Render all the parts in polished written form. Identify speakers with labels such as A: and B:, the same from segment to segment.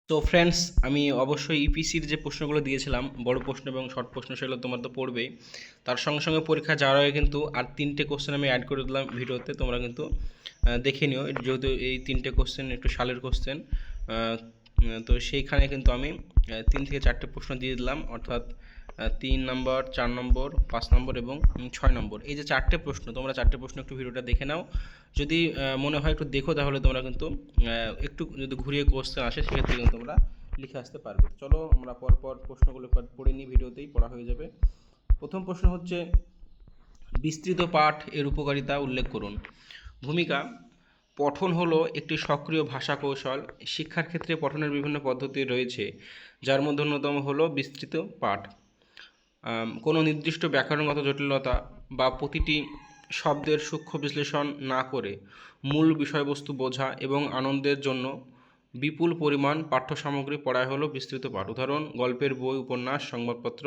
A: তো ফ্রেন্ডস, আমি অবশ্যই ইপিসির যে প্রশ্নগুলো দিয়েছিলাম, বড় প্রশ্ন এবং শর্ট প্রশ্ন, সেগুলো তোমার তো পড়বেই। তার সঙ্গে সঙ্গে পরীক্ষা যাওয়ার আগে কিন্তু আর তিনটে কোশ্চেন আমি অ্যাড করে দিলাম ভিডিওতে, তোমরা কিন্তু দেখে নিও। যেহেতু এই তিনটে কোশ্চেন একটু সালের কোশ্চেন, তো সেইখানে কিন্তু আমি 3 থেকে 4টে প্রশ্ন দিয়ে দিলাম, অর্থাৎ 3 নম্বর, 4 নম্বর, 5 নম্বর এবং 6 নম্বর। এই যে 4টে প্রশ্ন, তোমরা 4টে প্রশ্ন একটু ভিডিওটা দেখে নাও। যদি মনে হয় একটু দেখো, তাহলে তোমরা কিন্তু একটু যদি ঘুরিয়ে কোশ্চেন আসে সেক্ষেত্রে কিন্তু তোমরা লিখে আসতে পারবে। চলো আমরা পরপর প্রশ্নগুলো পড়ে নিই, ভিডিওতেই পড়া হয়ে যাবে। প্রথম প্রশ্ন হচ্ছে, বিস্তৃত পাঠ এর উপকারিতা উল্লেখ করুন। ভূমিকা: পঠন হলো একটি সক্রিয় ভাষা কৌশল। শিক্ষার ক্ষেত্রে পঠনের বিভিন্ন পদ্ধতি রয়েছে, যার মধ্যে অন্যতম হলো বিস্তৃত পাঠ। কোনো নির্দিষ্ট ব্যাকরণগত জটিলতা বা প্রতিটি শব্দের সূক্ষ্ম বিশ্লেষণ না করে মূল বিষয়বস্তু বোঝা এবং আনন্দের জন্য বিপুল পরিমাণ পাঠ্য সামগ্রী পড়াই হলো বিস্তৃত পাঠ। উদাহরণ: গল্পের বই, উপন্যাস, সংবাদপত্র,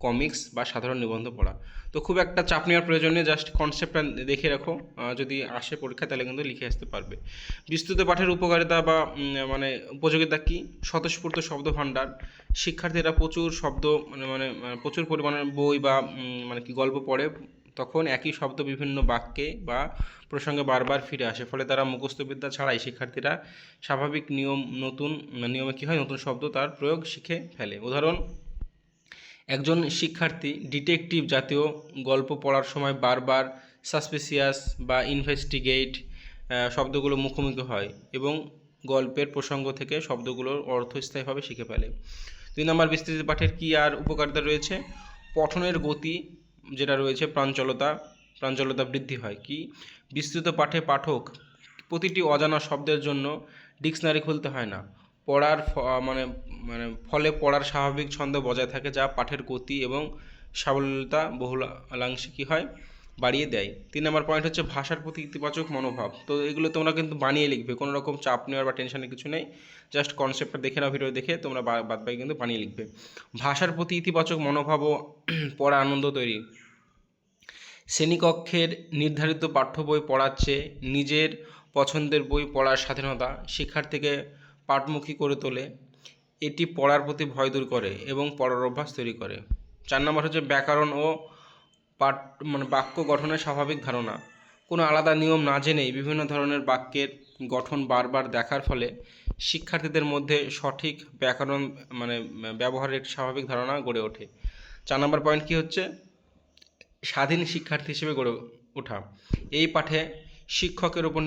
A: কমিক্স বা সাধারণ নিবন্ধ পড়া। তো খুব একটা চাপ নেওয়ার প্রয়োজন নেই, জাস্ট কনসেপ্টটা দেখে রাখো, যদি আসে পরীক্ষা তাহলে কিন্তু লিখে আসতে পারবে। বিস্তৃত পাঠের উপকারিতা বা মানে উপযোগিতা কী? স্বতঃস্ফূর্ত শব্দ ভাণ্ডার। শিক্ষার্থীরা প্রচুর শব্দ প্রচুর পরিমাণের বই বা মানে কি গল্প পড়ে, তখন একই শব্দ বিভিন্ন বাক্যে বা প্রসঙ্গে বারবার ফিরে আসে, ফলে তারা মুখস্থবিদ্যা ছাড়াই শিক্ষার্থীরা স্বাভাবিক নিয়মে কী হয়, নতুন শব্দ তার প্রয়োগ শিখে ফেলে। উদাহরণ: একজন শিক্ষার্থী ডিটেকটিভ জাতীয় গল্প পড়ার সময় বারবার সাসপিসিয়াস বা ইনভেস্টিগেট শব্দগুলো মুখোমুখি হয় এবং গল্পের প্রসঙ্গ থেকে শব্দগুলোর অর্থ স্থায়ীভাবে শিখে ফেলে। 2 নম্বর, বিস্তৃত পাঠের কী আর উপকারিতা রয়েছে? পঠনের গতি যেটা রয়েছে, প্রাঞ্জলতা বৃদ্ধি হয়। কি? বিস্তৃত পাঠে পাঠক প্রতিটি অজানা শব্দের জন্য ডিকশনারি খুলতে হয় না। পড়ার মানে মানে ফলে পড়ার স্বাভাবিক ছন্দ বজায় থাকে, যা পাঠের গতি এবং সাবলীলতা বহুলাংশে কী হয়, বাড়িয়ে দেয়। 3 নম্বর পয়েন্ট হচ্ছে ভাষার প্রতি ইতিবাচক মনোভাব। তো এগুলো তোমরা কিন্তু বানিয়ে লিখবে, কোনো রকম চাপ নেওয়ার বা টেনশনের কিছু নেই, জাস্ট কনসেপ্টটা দেখে নাও, ভিডিও দেখে তোমরা বাদবাকি কিন্তু বানিয়ে লিখবে। ভাষার প্রতি ইতিবাচক মনোভাব ও পড়া আনন্দ তৈরি। শ্রেণীকক্ষের নির্ধারিত পাঠ্য বই পড়ার চেয়ে নিজের পছন্দের বই পড়ার স্বাধীনতা শিক্ষার্থীকে পাঠমুখী করে তোলে। এটি পড়ার প্রতি ভয় দূর করে এবং পড়ার অভ্যাস তৈরি করে। 4 নম্বর হচ্ছে ব্যাকরণ ও পাঠ বাক্য গঠনের স্বাভাবিক ধারণা। কোনো আলাদা নিয়ম না জেনেই বিভিন্ন ধরনের বাক্যের গঠন বারবার দেখার ফলে শিক্ষার্থীদের মধ্যে সঠিক ব্যাকরণ ব্যবহারের একটি স্বাভাবিক ধারণা গড়ে ওঠে। 4 নম্বর পয়েন্ট কী হচ্ছে? স্বাধীন শিক্ষার্থী হিসেবে গড়ে ওঠা। এই পাঠে শিক্ষকের উপর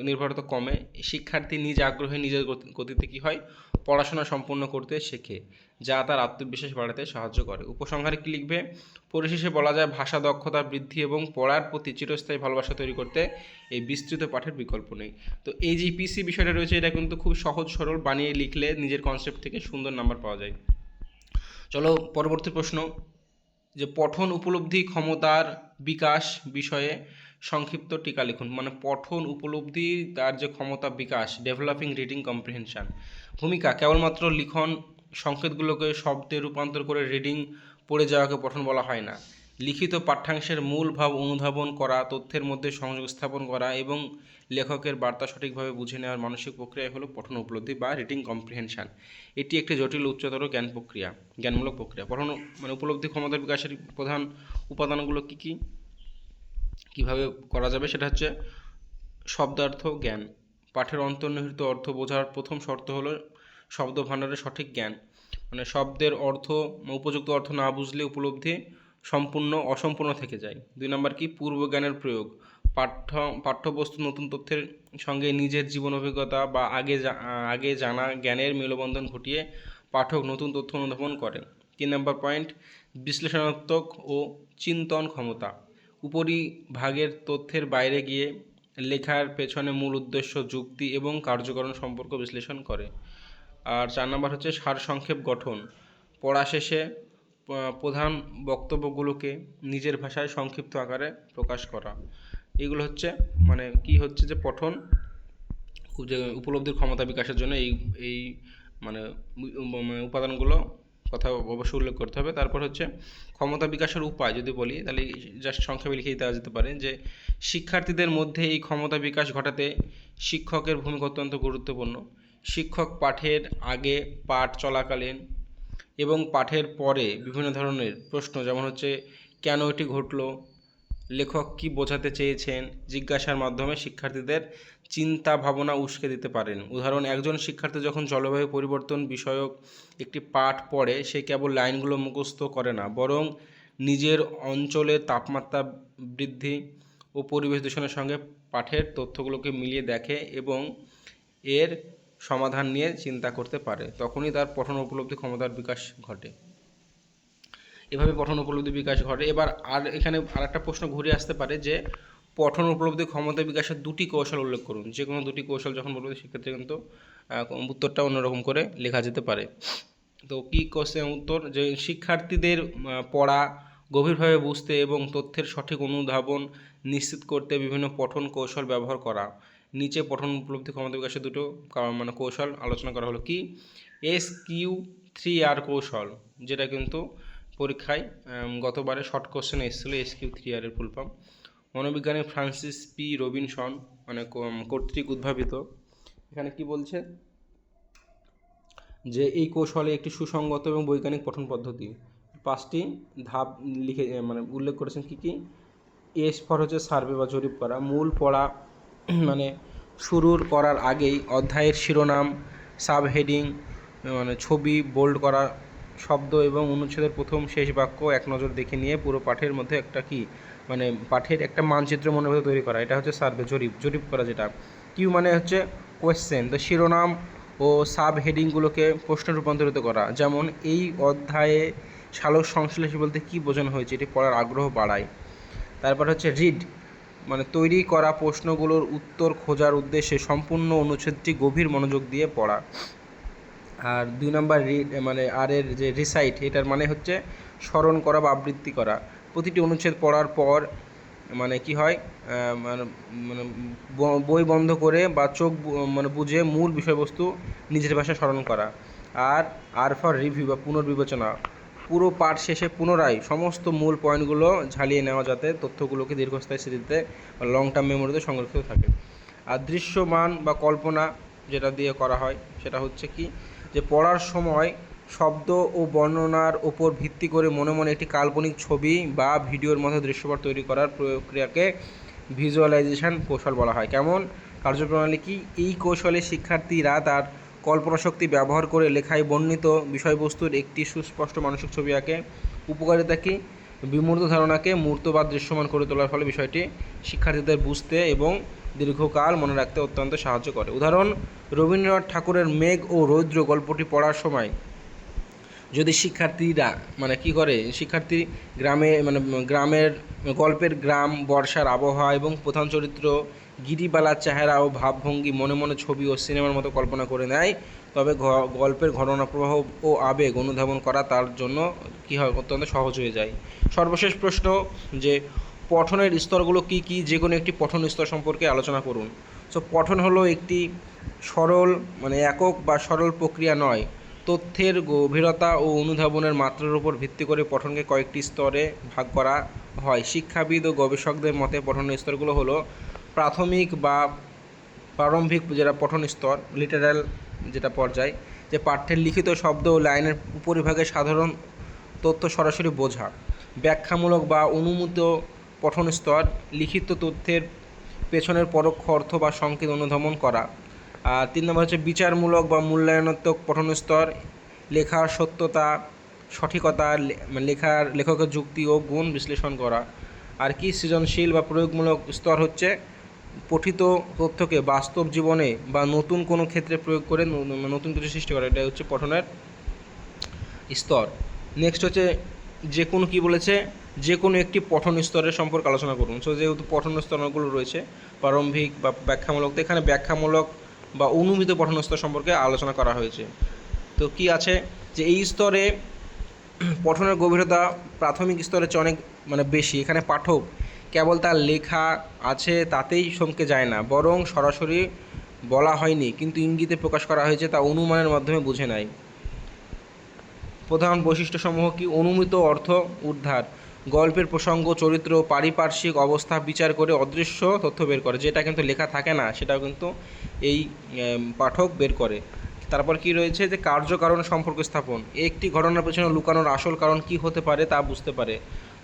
A: নির্ভরতা কমে। শিক্ষার্থী নিজ আগ্রহে নিজের গতিতে কী হয়, পড়াশোনা সম্পূর্ণ করতে শেখে, যা তার আত্মবিশ্বাস বাড়াতে সাহায্য করে। উপসংহারে কী লিখবে? পরিশেষে বলা যায়, ভাষা দক্ষতা বৃদ্ধি এবং পড়ার প্রতি চিরস্থায়ী ভালোবাসা তৈরি করতে এই বিস্তৃত পাঠের বিকল্প নেই। তো এই যে পিসি বিষয়টা রয়েছে, এটা কিন্তু খুব সহজ সরল, বানিয়ে লিখলে নিজের কনসেপ্ট থেকে সুন্দর নাম্বার পাওয়া যায়। চলো পরবর্তী প্রশ্ন, যে পঠন উপলব্ধি ক্ষমতার বিকাশ বিষয়ে সংক্ষিপ্ত টিকা লিখুন। পঠন উপলব্ধি তার যে ক্ষমতা বিকাশ, ডেভেলপিং রিডিং কম্প্রিহেনশন। ভূমিকা: কেবলমাত্র লিখন সংকেতগুলোকে শব্দে রূপান্তর করে রিডিং পড়ে যাওয়াকে পঠন বলা হয় না। লিখিত পাঠ্যাংশের মূল ভাব অনুধাবন করা, তথ্যের মধ্যে সংযোগ স্থাপন করা এবং লেখকের বার্তা সঠিকভাবে বুঝে নেওয়ার মানসিক প্রক্রিয়া হলো পঠন উপলব্ধি বা রিডিং কম্প্রিহেনশন। এটি একটি জটিল উচ্চতর জ্ঞানমূলক প্রক্রিয়া। পঠন উপলব্ধি ক্ষমতা বিকাশের প্রধান উপাদানগুলো কী কী, কীভাবে করা যাবে, সেটা হচ্ছে শব্দার্থ জ্ঞান। পাঠের অন্তর্নিহিত অর্থ বোঝার প্রথম শর্ত হলো শব্দ ভাণ্ডারের সঠিক জ্ঞান। শব্দের অর্থ উপযুক্ত অর্থ না বুঝলে উপলব্ধি অসম্পূর্ণ থেকে যায়। 2 নম্বর কি? পূর্ব জ্ঞানের প্রয়োগ। পাঠ্যবস্তু নতুন তথ্যের সঙ্গে নিজের জীবন অভিজ্ঞতা বা আগে জানা জ্ঞানের মেলবন্ধন ঘটিয়ে পাঠক নতুন তথ্য অনুধাবন করেন। 3 নম্বর পয়েন্ট, বিশ্লেষণাত্মক ও চিন্তন ক্ষমতা। উপরিভাগের তথ্যের বাইরে গিয়ে লেখার পেছনে মূল উদ্দেশ্য, যুক্তি এবং কার্যকরণ সম্পর্ক বিশ্লেষণ করে। আর 4 নম্বর হচ্ছে সারসংক্ষেপ গঠন। পড়া শেষে প্রধান বক্তব্যগুলোকে নিজের ভাষায় সংক্ষিপ্ত আকারে প্রকাশ করা। এগুলো হচ্ছে কি হচ্ছে যে পঠন যে উপলব্ধির ক্ষমতা বিকাশের জন্য এই উপাদানগুলো কথা অবশ্যই উল্লেখ করতে হবে। তারপর হচ্ছে ক্ষমতা বিকাশের উপায় যদি বলি, তাহলে জাস্ট সংক্ষেপে লিখে দেওয়া যেতে পারে যে শিক্ষার্থীদের মধ্যে এই ক্ষমতা বিকাশ ঘটাতে শিক্ষকের ভূমিকা অত্যন্ত গুরুত্বপূর্ণ। শিক্ষক পাঠের আগে, পাঠ চলাকালীন এবং পাঠের পরে বিভিন্ন ধরনের প্রশ্ন, যেমন হচ্ছে কেন এটি ঘটলো, লেখক কি বোঝাতে চেয়েছেন, জিজ্ঞাসার মাধ্যমে শিক্ষার্থীদের চিন্তা ভাবনা উস্কে দিতে পারেন। উদাহরণ, একজন শিক্ষার্থী যখন জলবায়ু পরিবর্তন বিষয়ক একটি পাঠ পড়ে, সে কেবল লাইনগুলো মুখস্থ করে না, বরং নিজের অঞ্চলের তাপমাত্রা বৃদ্ধি ও পরিবেশ দূষণের সঙ্গে পাঠের তথ্যগুলোকে মিলিয়ে দেখে এবং এর সমাধান নিয়ে চিন্তা করতে পারে। তখনই তার পঠন উপলব্ধি ক্ষমতার বিকাশ ঘটে। এভাবে পঠন উপলব্ধি বিকাশ ঘটে। এবার এখানে আরেকটা প্রশ্ন ঘুরে আসতে পারে যে পঠন উপলব্ধি ক্ষমতা বিকাশের দুটি কৌশল উল্লেখ করুন। যে কোনো দুটি কৌশল যখন বলবে সেক্ষেত্রে কিন্তু উত্তরটা অন্যরকম করে লেখা যেতে পারে। তো কী কোশ্চেন উত্তর, যে শিক্ষার্থীদের পড়া গভীরভাবে বুঝতে এবং তথ্যের সঠিক অনুধাবন নিশ্চিত করতে বিভিন্ন পঠন কৌশল ব্যবহার করা। নিচে পঠন উপলব্ধি ক্ষমতা বিকাশের দুটো কৌশল আলোচনা করা হলো। কি? SQ3R কৌশল, যেটা কিন্তু পরীক্ষায় গতবারে শর্ট কোশ্চেনে এসেছিলো। SQ3R এর ফুল ফর্ম মনোবিজ্ঞানী ফ্রান্সিস পি রবিনসন কর্তৃক উদ্ভাবিত। এখানে কি বলছে যে এই কৌশলে একটি সুসংগত এবং বৈজ্ঞানিক পঠন পদ্ধতি 5টি ধাপ উল্লেখ করেছেন। কি কি? এস ফর হচ্ছে সার্ভে বা জরিপ করা। মূল পড়া শুরুর করার আগেই অধ্যায়ের শিরোনাম, সাব হেডিং ছবি বোল্ড করা, শব্দ এবং অনুচ্ছেদের প্রথম শেষ বাক্য এক নজর দেখে নিয়ে পুরো পাঠের মধ্যে একটা পাঠের একটা মানচিত্র মনের মধ্যে তৈরি করা। এটা হচ্ছে সার্ভে, জরিপ করা যেটা। কিউ হচ্ছে কোয়েশ্চেন, তো শিরোনাম ও সাব হেডিংগুলোকে প্রশ্নে রূপান্তরিত করা। যেমন, এই অধ্যায়ে সালোক সংশ্লেষ বলতে কী বোঝানো হয়েছে, এটি পড়ার আগ্রহ বাড়ায়। তারপর হচ্ছে রিড, তৈরি করা প্রশ্নগুলোর উত্তর খোঁজার উদ্দেশ্যে সম্পূর্ণ অনুচ্ছেদটি গভীর মনোযোগ দিয়ে পড়া। আর 2 নম্বর আর এর যে রিসাইট, এটার হচ্ছে স্মরণ করা বা আবৃত্তি করা। প্রতিটি অনুচ্ছেদ পড়ার পর কি হয়, বই বন্ধ করে বা চোখ বুঝে মূল বিষয়বস্তু নিজের ভাষায় স্মরণ করা। আর ফর রিভিউ বা পুনর্বিবেচনা, পুরো পাঠ শেষে পুনরায় সমস্ত মূল পয়েন্টগুলো ঝালিয়ে নেওয়া, যাতে তথ্যগুলোকে দীর্ঘস্থায়ী স্মৃতিতে বা লং টার্ম মেমোরিতে সংরক্ষিত থাকে। আর দৃশ্যমান বা কল্পনা যেটা দিয়ে করা হয় সেটা হচ্ছে কি, যে পড়ার সময় শব্দ ও বর্ণনার ওপর ভিত্তি করে মনে মনে একটি কাল্পনিক ছবি বা ভিডিওর মতো দৃশ্যপট তৈরি করার প্রক্রিয়াকে ভিজুয়ালাইজেশন কৌশল বলা হয়। কেমন কার্যপ্রণালী? কি? এই কৌশলে শিক্ষার্থীরা তার কল্পনা শক্তি ব্যবহার করে লেখায় বর্ণিত বিষয়বস্তুর একটি সুস্পষ্ট মানসিক ছবি আঁকে। উপকারিতা কি? বিমূর্ত ধারণাকে মূর্ত বা দৃশ্যমান করে তোলার ফলে বিষয়টি শিক্ষার্থীদের বুঝতে এবং দীর্ঘকাল মনে রাখতে অত্যন্ত সাহায্য করে। উদাহরণ, রবীন্দ্রনাথ ঠাকুরের মেঘ ও রৌদ্র গল্পটি পড়ার সময় যদি শিক্ষার্থীরা কী করে, শিক্ষার্থী গ্রামের গল্পের গ্রাম, বর্ষার আবহাওয়া এবং প্রধান চরিত্র গিরিবালার চেহারা ও ভাবভঙ্গি মনে মনে ছবি ও সিনেমার মতো কল্পনা করে নেয়, তবে গল্পের ঘটনা প্রবাহ ও আবেগ অনুধাবন করা তার জন্য কী হয়, অত্যন্ত সহজ হয়ে যায়। সর্বশেষ প্রশ্ন, যে পঠনের স্তরগুলো কি কি, যে কোনো একটি পঠন স্তর সম্পর্কে আলোচনা করুন। সো পঠন হলো একটি সরল একক বা সরল প্রক্রিয়া নয়। তথ্যের গভীরতা ও অনুধাবনের মাত্রার উপর ভিত্তি করে পঠনকে কয়েকটি স্তরে ভাগ করা হয়। শিক্ষাবিদ ও গবেষকদের মতে পঠনের স্তরগুলো হলো প্রাথমিক বা প্রারম্ভিক যেটা পঠন স্তর, লিটারাল যেটা পর্যায়, যে পাঠ্যের লিখিত শব্দ ও লাইনের উপরিভাগে সাধারণ তথ্য সরাসরি বোঝা। ব্যাখ্যামূলক বা অনুমিত পঠন স্তর, লিখিত তথ্যের পেছনের পরোক্ষ অর্থ বা সংকেত অনুধাবন করা। আর 3 নম্বর হচ্ছে বিচারমূলক বা মূল্যায়নাত্মক পঠন স্তর, লেখার সত্যতা, সঠিকতা, লেখকের যুক্তি ও গুণ বিশ্লেষণ করা। আর কি সৃজনশীল বা প্রয়োগমূলক স্তর হচ্ছে পঠিত তথ্যকে বাস্তব জীবনে বা নতুন কোনো ক্ষেত্রে প্রয়োগ করে নতুন কিছু সৃষ্টি করা। এটা হচ্ছে পঠনের স্তর। নেক্সট হচ্ছে যে কোনো কি বলেছে, যে কোনো একটি পঠন স্তরের সম্পর্কে আলোচনা করুন। সো যেহেতু পঠন স্তরগুলো রয়েছে প্রারম্ভিক বা ব্যাখ্যামূলক, তো এখানে ব্যাখ্যামূলক বা অনুমিত পঠন স্তর সম্পর্কে আলোচনা করা হয়েছে। তো কি আছে, যে এই স্তরে পঠনের গভীরতা প্রাথমিক স্তরের চেয়ে অনেক বেশি। এখানে পাঠক কেবল তার লেখা আছে তাতেই চমকে যায় না, বরং সরাসরি বলা হয়নি কিন্তু ইঙ্গিতে প্রকাশ করা হয়েছে তা অনুমানের মাধ্যমে বুঝে নেয়। প্রধান বৈশিষ্ট্যসমূহ কি? অনুমিত অর্থ উদ্ধার, গল্পের প্রসঙ্গ, চরিত্র, পারিপার্শ্বিক অবস্থা বিচার করে অদৃশ্য তথ্য বের করে, যেটা কিন্তু লেখা থাকে না সেটাও কিন্তু এই পাঠক বের করে। তারপর কি রয়েছে যে কার্যকারণ সম্পর্ক স্থাপন, একটি ঘটনার পেছনে লুকানোর আসল কারণ কি হতে পারে তা বুঝতে পারে।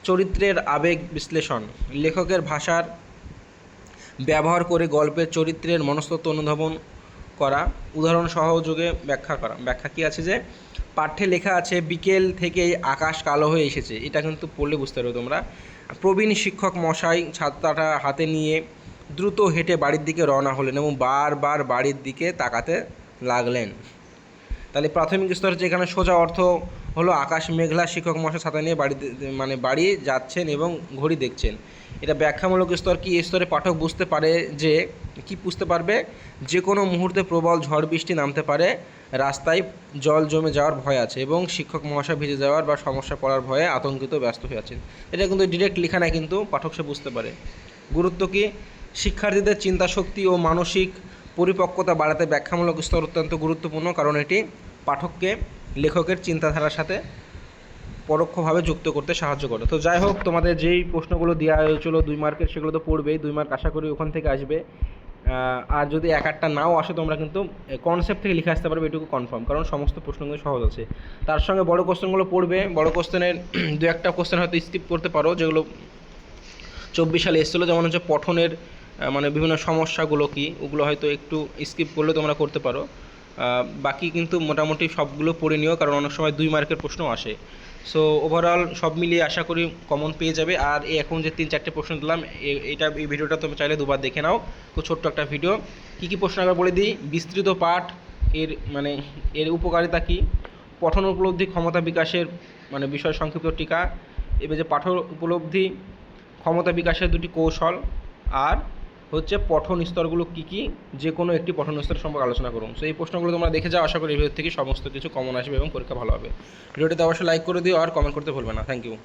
A: চরিত্রের আবেগ বিশ্লেষণ, লেখকের ভাষার ব্যবহার করে গল্পের চরিত্রের মনস্তত্ত্ব অনুধাবন করা, উদাহরণ সহযোগে ব্যাখ্যা করা। ব্যাখ্যা কি আছে যে পাঠ্যে লেখা আছে বিকেল থেকেই আকাশ কালো হয়ে এসেছে, এটা কিন্তু পড়লে বুঝতে পারবে তোমরা। প্রবীণ শিক্ষক মশাই ছাতাটা হাতে নিয়ে দ্রুত হেঁটে বাড়ির দিকে রওনা হলেন এবং বারবার বাড়ির দিকে তাকাতে লাগলেন। তাহলে প্রাথমিক স্তর যেখানে সোজা অর্থ হলো আকাশ মেঘলা, শিক্ষক মশাই ছাতা নিয়ে বাড়ি যাচ্ছেন এবং ঘড়ি দেখছেন। এটা ব্যাখ্যামূলক স্তর কি, এই স্তরে পাঠক বুঝতে পারে যে কি বুঝতে পারবে যে কোনো মুহূর্তে প্রবল ঝড় বৃষ্টি নামতে পারে, রাস্তায় জল জমে যাওয়ার ভয় আছে এবং শিক্ষক মহাশয় ভিজে যাওয়ার বা সমস্যা পড়ার ভয়ে আতঙ্কিত ব্যস্ত হয়ে আছেন। এটা কিন্তু ডিরেক্ট লেখা না, কিন্তু পাঠক সে বুঝতে পারে। গুরুত্ব কি, শিক্ষার্থীদের চিন্তাশক্তি ও মানসিক পরিপক্কতা বাড়াতে ব্যাখ্যামূলক স্তর অত্যন্ত গুরুত্বপূর্ণ, কারণ এটি পাঠককে লেখকের চিন্তাধারার সাথে পরোক্ষভাবে যুক্ত করতে সাহায্য করে। তো যাই হোক, তোমাদের যেই প্রশ্নগুলো দেওয়া হয়েছিল 2 মার্কের, সেগুলো তো পড়বেই, 2 মার্ক আশা করি ওখান থেকে আসবে। আর যদি এক একটা নাও আসে তোমরা কিন্তু কনসেপ্ট থেকে লিখে আসতে পারবে, এটুকু কনফার্ম, কারণ সমস্ত প্রশ্নগুলো সহজ আছে। তার সঙ্গে বড় কোশ্চেনগুলো পড়বে, বড় কোশ্চেনের 2-1টা কোশ্চেন হয়তো স্কিপ করতে পারো, যেগুলো 24 সালে এসেছিলো, যেমন হচ্ছে পঠনের মানে বিভিন্ন সমস্যাগুলো কি, ওগুলো হয়তো একটু স্কিপ করলে তোমরা করতে পারো। বাকি কিন্তু মোটামুটি সবগুলো পড়ে নিও, কারণ অনেক সময় 2 মার্কের প্রশ্ন আসে। সো ওভারঅল সব মিলিয়ে আশা করি কমন পেয়ে যাবে। আর এখন যে 3-4টে প্রশ্ন দিলাম, এই ভিডিওটা তুমি চাইলে 2বার দেখে নাও, খুব ছোট্ট একটা ভিডিও। কী প্রশ্ন একবার বলে দিই, বিস্তৃত পাঠ এর উপকারিতা কী, পঠন উপলব্ধি ক্ষমতা বিকাশের বিষয় সংক্ষিপ্ত টিকা, এবার যে পাঠন উপলব্ধি ক্ষমতা বিকাশের 2টি কৌশল, আর হচ্ছে পঠন স্তরগুলো কী কী, যে কোনো একটি পঠন স্তর সম্পর্কে আলোচনা করুন। সো এই প্রশ্নগুলো তোমরা দেখে যাও, আশা করি এই ভিডিও থেকে সমস্ত কিছু কমন আসবে এবং পরীক্ষা ভালো হবে। ভিডিওটিতে অবশ্যই লাইক করে দিও আর কমেন্ট করতে ভুলবে না। Thank you.